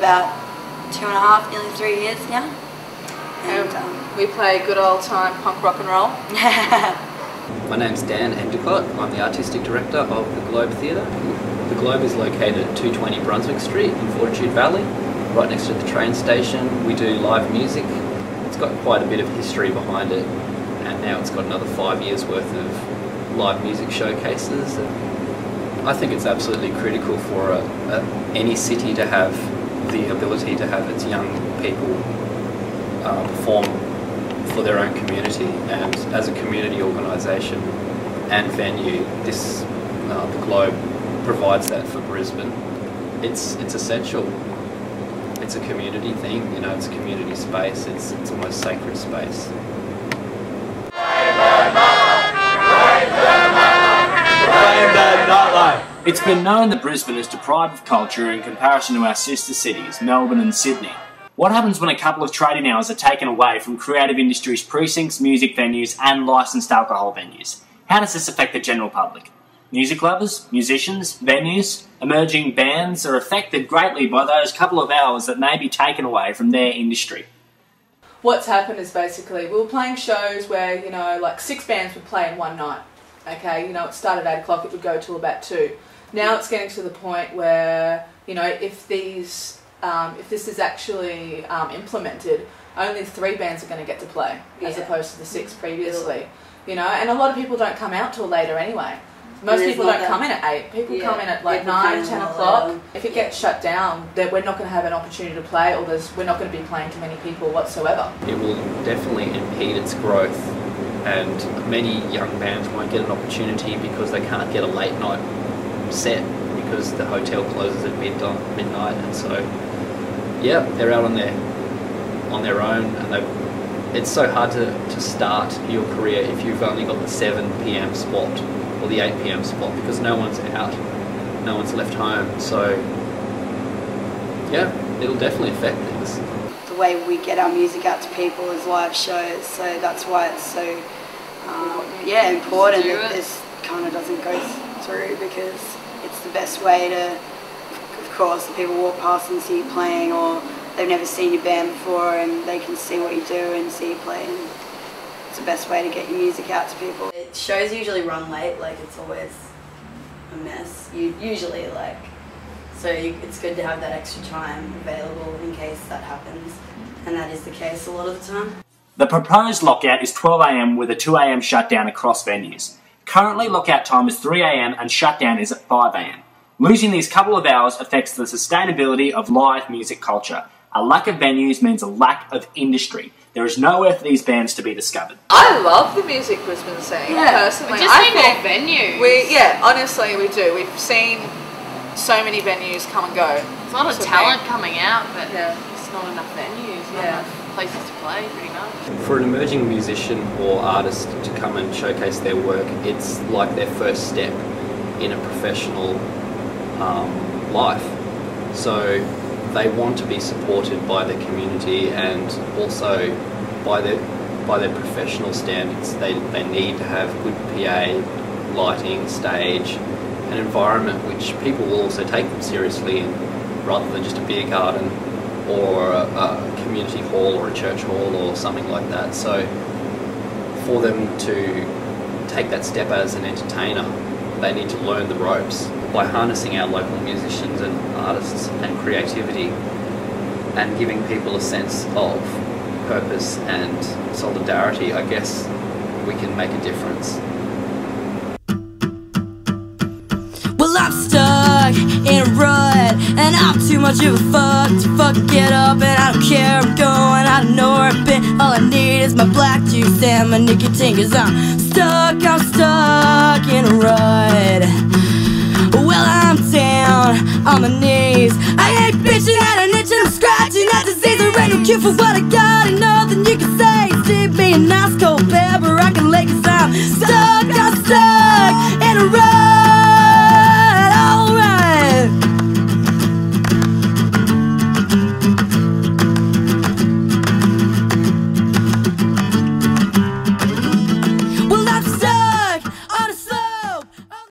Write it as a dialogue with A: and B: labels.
A: about 2.5, nearly 3 years now. And
B: we play good old time punk rock and roll.
C: My name's Dan Endicott. I'm the Artistic Director of the Globe Theatre. The Globe is located at 220 Brunswick Street in Fortitude Valley, right next to the train station. We do live music. It's got quite a bit of history behind it, and now it's got another 5 years worth of live music showcases. I think it's absolutely critical for any city to have the ability to have its young people perform for their own community, and as a community organisation and venue, the Globe provides that for Brisbane. It's essential. It's a community thing, you know, it's a community space, it's almost sacred space.
D: It's been known that Brisbane is deprived of culture in comparison to our sister cities, Melbourne and Sydney. What happens when a couple of trading hours are taken away from creative industries precincts, music venues and licensed alcohol venues? How does this affect the general public? Music lovers, musicians, venues, emerging bands are affected greatly by those couple of hours that may be taken away from their industry.
B: What's happened is basically we were playing shows where, you know, like 6 bands would play in one night. Okay, you know, it started at 8 o'clock, it would go till about 2. Now it's getting to the point where, you know, if this is actually implemented, only 3 bands are going to get to play, as opposed to the 6 previously. You know, and a lot of people don't come out till later anyway. Most people don't come in at 8. People come in at like 9, 10 o'clock. If it gets shut down, then we're not going to have an opportunity to play, or we're not going to be playing to many people whatsoever.
C: It will definitely impede its growth, and many young bands won't get an opportunity because they can't get a late night set because the hotel closes at midnight, and so yeah, they're out on their own, and it's so hard to start your career if you've only got the 7 PM spot or the 8 PM spot, because no one's out, no one's left home. So yeah, it'll definitely affect things.
A: the way we get our music out to people is live shows, so that's why it's so yeah, important that this kind of doesn't go through, because it's the best way to, of course, people walk past and see you playing, or they've never seen your band before and they can see what you do and see you play, and it's the best way to get your music out to people. Shows usually run late, like it's always a mess, usually, like, so it's good to have that extra time available in case that happens, and that is the case a lot of the time.
D: The proposed lockout is 12 AM with a 2 AM shutdown across venues. Currently, lockout time is 3 AM and shutdown is at 5 AM. Losing these couple of hours affects the sustainability of live music culture. A lack of venues means a lack of industry. There is nowhere for these bands to be discovered.
B: I love the music Brisbane scene, personally.
E: We just need more venues.
B: Yeah, honestly we do. We've seen so many venues come and go.
E: There's a lot of talent coming out, but there's not enough venues, not enough places to play, pretty much.
C: For an emerging musician or artist to come and showcase their work, it's like their first step in a professional life. So they want to be supported by the community and also by their professional standards. They need to have good PA, lighting, stage, an environment which people will also take them seriously in, rather than just a beer garden or a community hall or a church hall or something like that. So for them to take that step as an entertainer, they need to learn the ropes by harnessing our local musicians and artists and creativity and giving people a sense of purpose and solidarity. I guess we can make a difference.
F: Well, I'm stuck in a rut, and I'm too much of a fuck to fucking get up, and I don't care where I'm going, I don't know where I've been. All I need is my black juice and my nicotine, cause I'm stuck in a rut. Well, I'm down on my knees, I ain't bitching at an itch and I'm scratching at disease. There ain't no cure for what I got, and nothing you can say. Stick me a nice cold pepper I can lay, cause I'm stuck in a rut.